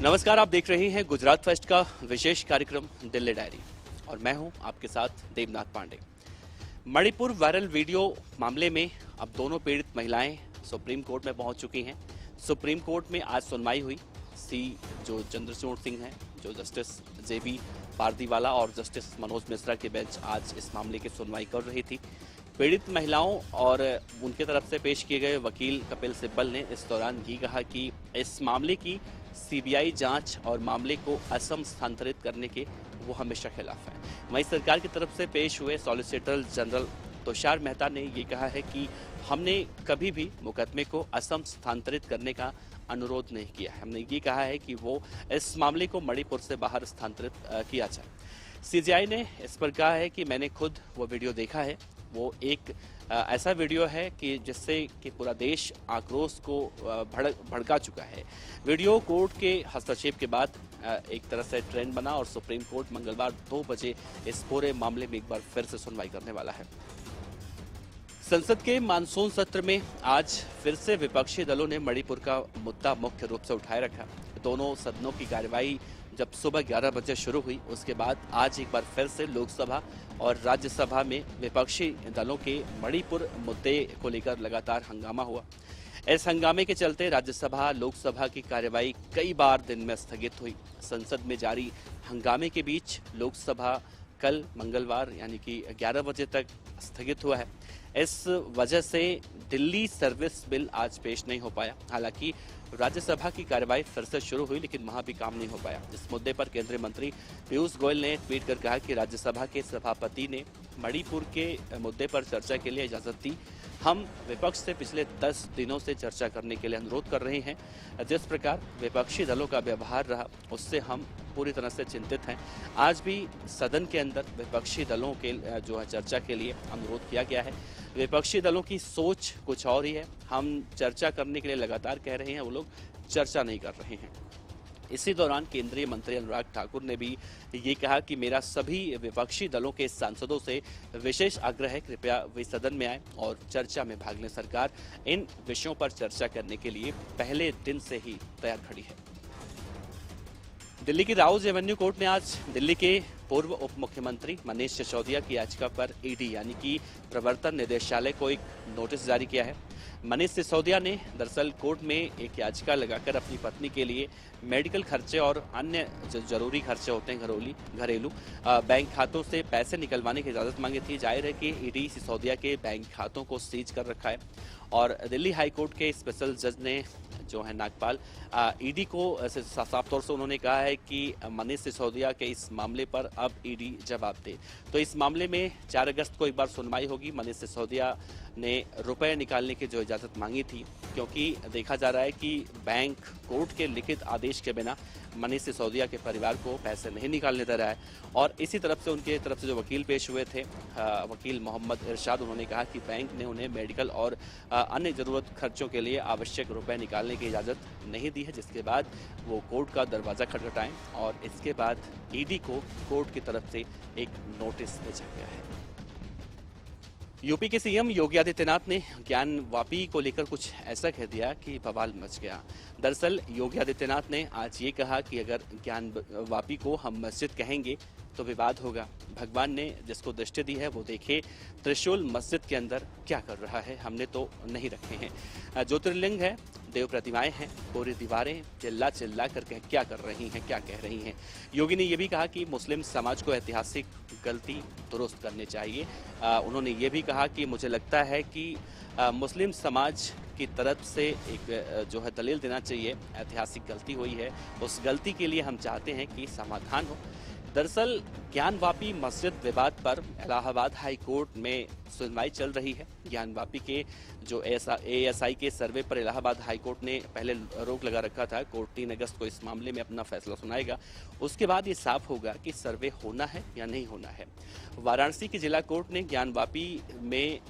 नमस्कार, आप देख रहे हैं गुजरात फेस्ट का विशेष कार्यक्रम दिल्ली डायरी और मैं हूं आपके साथ देवनाथ पांडे। मणिपुर वायरल वीडियो मामले में अब दोनों पीड़ित महिलाएं सुप्रीम कोर्ट में पहुंच चुकी हैं। सुप्रीम कोर्ट में आज सुनवाई हुई। जो चंद्रचूड़ सिंह हैं, जो जस्टिस जेबी पारदीवाला और जस्टिस मनोज मिश्रा की बेंच आज इस मामले की सुनवाई कर रही थी। पीड़ित महिलाओं और उनके तरफ से पेश किए गए वकील कपिल सिब्बल ने इस दौरान ये कहा कि इस मामले की सीबीआई जांच और मामले को असम स्थानांतरित करने के वो हमेशा खिलाफ है। वहीं सरकार की तरफ से पेश हुए सॉलिसिटर जनरल तुषार मेहता ने ये कहा है कि हमने कभी भी मुकदमे को असम स्थानांतरित करने का अनुरोध नहीं किया है। हमने ये कहा है कि वो इस मामले को मणिपुर से बाहर स्थानांतरित किया जाए। सीजीआई ने इस पर कहा है कि मैंने खुद वो वीडियो देखा है। वो एक ऐसा वीडियो है कि जिससे कि पूरा देश आक्रोश को भड़का चुका है। वीडियो कोर्ट के हस्तक्षेप के बाद एक तरह से ट्रेंड बना और सुप्रीम कोर्ट मंगलवार 2 बजे इस पूरे मामले में एक बार फिर से सुनवाई करने वाला है। संसद के मानसून सत्र में आज फिर से विपक्षी दलों ने मणिपुर का मुद्दा मुख्य रूप से उठाए रखा। दोनों सदनों की कार्यवाही जब सुबह 11 बजे शुरू हुई, उसके बाद आज एक बार फिर से लोकसभा और राज्यसभा में विपक्षी दलों के मणिपुर मुद्दे को लेकर लगातार हंगामा हुआ। इस हंगामे के चलते राज्यसभा लोकसभा की कार्यवाही कई बार दिन में स्थगित हुई। संसद में जारी हंगामे के बीच लोकसभा कल मंगलवार यानी कि 11 बजे तक स्थगित हुआ है। इस वजह से दिल्ली सर्विस बिल आज पेश नहीं हो पाया। हालांकि राज्यसभा की कार्यवाही फिर से शुरू हुई, लेकिन वहां भी काम नहीं हो पाया। इस मुद्दे पर केंद्रीय मंत्री पीयूष गोयल ने ट्वीट कर कहा कि राज्यसभा के सभापति ने मणिपुर के मुद्दे पर चर्चा के लिए इजाजत दी। हम विपक्ष से पिछले 10 दिनों से चर्चा करने के लिए अनुरोध कर रहे हैं। जिस प्रकार विपक्षी दलों का व्यवहार रहा, उससे हम पूरी तरह से चिंतित हैं। आज भी सदन के अंदर विपक्षी दलों के जो है चर्चा के लिए अनुरोध किया गया है। विपक्षी दलों की सोच कुछ और ही है। हम चर्चा करने के लिए लगातार कह रहे हैं, वो लोग चर्चा नहीं कर रहे हैं। इसी दौरान केंद्रीय मंत्री अनुराग ठाकुर ने भी ये कहा कि मेरा सभी विपक्षी दलों के सांसदों से विशेष आग्रह है, कृपया वे सदन में आए और चर्चा में भाग लें। सरकार इन विषयों पर चर्चा करने के लिए पहले दिन से ही तैयार खड़ी है। दिल्ली की राउज एवेन्यू कोर्ट ने आज दिल्ली के पूर्व उप मुख्यमंत्री मनीष सिसोदिया की याचिका पर ईडी यानी कि प्रवर्तन निदेशालय को एक नोटिस जारी किया है। मनीष सिसोदिया ने दरअसल कोर्ट में एक याचिका लगाकर अपनी पत्नी के लिए मेडिकल खर्चे और अन्य जो जरूरी खर्चे होते हैं घरेलू बैंक खातों से पैसे निकलवाने की इजाजत मांगी थी। जाहिर है कि ईडी सिसोदिया के बैंक खातों को सीज कर रखा है और दिल्ली हाई कोर्ट के स्पेशल जज ने जो है नागपाल ईडी को साफ तौर से उन्होंने कहा है कि मनीष सिसोदिया के इस मामले पर अब ईडी जवाब दे। तो इस मामले में 4 अगस्त को एक बार सुनवाई होगी। मनीष सिसोदिया ने रुपए निकालने की जो इजाजत मांगी थी, क्योंकि देखा जा रहा है कि बैंक कोर्ट के लिखित आदेश के बिना मनीष सिसोदिया के परिवार को पैसे नहीं निकालने दे रहा है। और इसी तरफ से उनके तरफ से जो वकील पेश हुए थे, वकील मोहम्मद इरशाद, उन्होंने कहा कि बैंक ने उन्हें मेडिकल और अन्य जरूरत खर्चों के लिए आवश्यक रुपए निकालने की इजाजत नहीं दी है, जिसके बाद वो कोर्ट का दरवाजा खटखटाएं और इसके बाद ईडी को कोर्ट की तरफ से एक नोटिस भेजा गया है। यूपी के सीएम योगी आदित्यनाथ ने ज्ञानवापी को लेकर कुछ ऐसा कह दिया कि बवाल मच गया। दरअसल योगी आदित्यनाथ ने आज ये कहा कि अगर ज्ञानवापी को हम मस्जिद कहेंगे तो विवाद होगा। भगवान ने जिसको दृष्टि दी है वो देखे त्रिशूल मस्जिद के अंदर क्या कर रहा है, हमने तो नहीं रखे हैं। ज्योतिर्लिंग है, देव प्रतिमाएं हैं, पूरी दीवारें चिल्ला चिल्ला करके क्या कर रही हैं, क्या कह रही हैं। योगी ने यह भी कहा कि मुस्लिम समाज को ऐतिहासिक गलती दुरुस्त करनी चाहिए। उन्होंने ये भी कहा कि मुझे लगता है कि मुस्लिम समाज की तरफ से एक जो है दलील देना चाहिए। ऐतिहासिक गलती हुई है, उस गलती के लिए हम चाहते हैं कि समाधान हो। दरअसल ज्ञानवापी मस्जिद विवाद पर इलाहाबाद हाई कोर्ट में सुनवाई चल रही है। ज्ञानवापी के जो एएसआई के सर्वे पर इलाहाबाद हाई कोर्ट ने पहले रोक लगा रखा था। कोर्ट 3 अगस्त को इस मामले में अपना फैसला सुनाएगा। उसके बाद ये साफ होगा कि सर्वे होना है या नहीं होना है। वाराणसी की जिला कोर्ट ने ज्ञानवापी में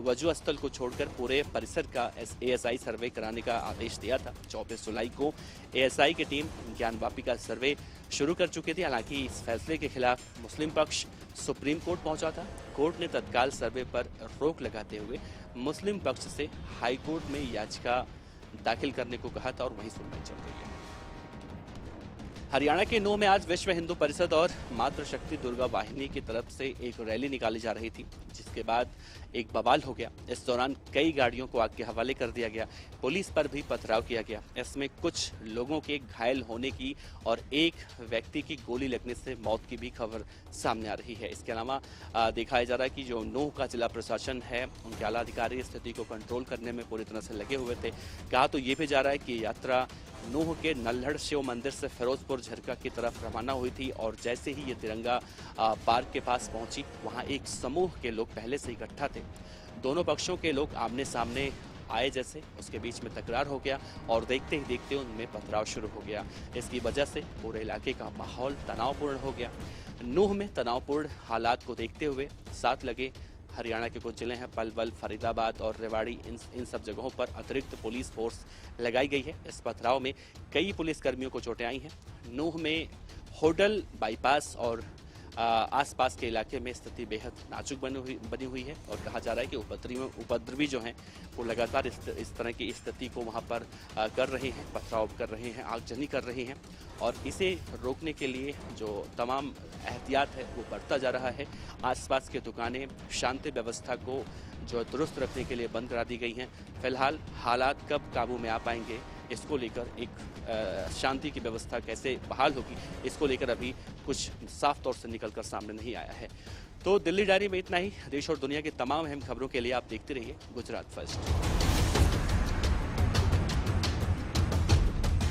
वजू स्थल को छोड़कर पूरे परिसर का एएसआई सर्वे कराने का आदेश दिया था। 24 जुलाई को एएसआई की टीम ज्ञानवापी का सर्वे शुरू कर चुकी थी। हालांकि इस फैसले के खिलाफ मुस्लिम पक्ष सुप्रीम कोर्ट पहुंचा था। कोर्ट ने तत्काल सर्वे पर रोक लगाते हुए मुस्लिम पक्ष से हाई कोर्ट में याचिका दाखिल करने को कहा था और वहीं सुनवाई चल रही है। हरियाणा के नूंह में आज विश्व हिंदू परिषद और मातृशक्ति दुर्गा वाहिनी की तरफ से एक रैली निकाली जा रही थी, जिसके बाद एक बवाल हो गया। इस दौरान कई गाड़ियों को आग के हवाले कर दिया गया, पुलिस पर भी पथराव किया गया। इसमें कुछ लोगों के घायल होने की और एक व्यक्ति की गोली लगने से मौत की भी खबर सामने आ रही है। इसके अलावा दिखाया जा रहा है कि जो नूंह का जिला प्रशासन है, उनके आला अधिकारी स्थिति को कंट्रोल करने में पूरी तरह से लगे हुए थे। कहा तो ये भी जा रहा है कि यात्रा नूंह के नल्हड़ शिव मंदिर से फिरोजपुर झरका की तरफ रवाना हुई थी और जैसे ही ये तिरंगा पार्क के पास पहुंची, वहां एक समूह के लोग पहले से इकट्ठा थे। दोनों पक्षों के लोग आमने सामने आए, जैसे उसके बीच में तकरार हो गया और देखते ही देखते उनमें पथराव शुरू हो गया। इसकी वजह से पूरे इलाके का माहौल तनावपूर्ण हो गया। नूंह में तनावपूर्ण हालात को देखते हुए साथ लगे हरियाणा के कुछ जिले हैं पलवल, फरीदाबाद और रेवाड़ी, इन सब जगहों पर अतिरिक्त पुलिस फोर्स लगाई गई है। इस पथराव में कई पुलिसकर्मियों को चोटें आई हैं। नूंह में होडल बाईपास और आसपास के इलाके में स्थिति बेहद नाजुक बनी हुई है और कहा जा रहा है कि उपद्रवी जो हैं वो लगातार इस तरह की स्थिति को वहां पर कर रहे हैं, पथराव कर रहे हैं, आगजनी कर रहे हैं और इसे रोकने के लिए जो तमाम एहतियात है वो बढ़ता जा रहा है। आसपास के दुकानें शांति व्यवस्था को जो दुरुस्त रखने के लिए बंद करा दी गई हैं। फिलहाल हालात कब काबू में आ पाएंगे, इसको लेकर एक शांति की व्यवस्था कैसे बहाल होगी, इसको लेकर अभी कुछ साफ तौर से निकलकर सामने नहीं आया है। तो दिल्ली डायरी में इतना ही। देश और दुनिया की तमाम अहम खबरों के लिए आप देखते रहिए गुजरात फर्स्ट।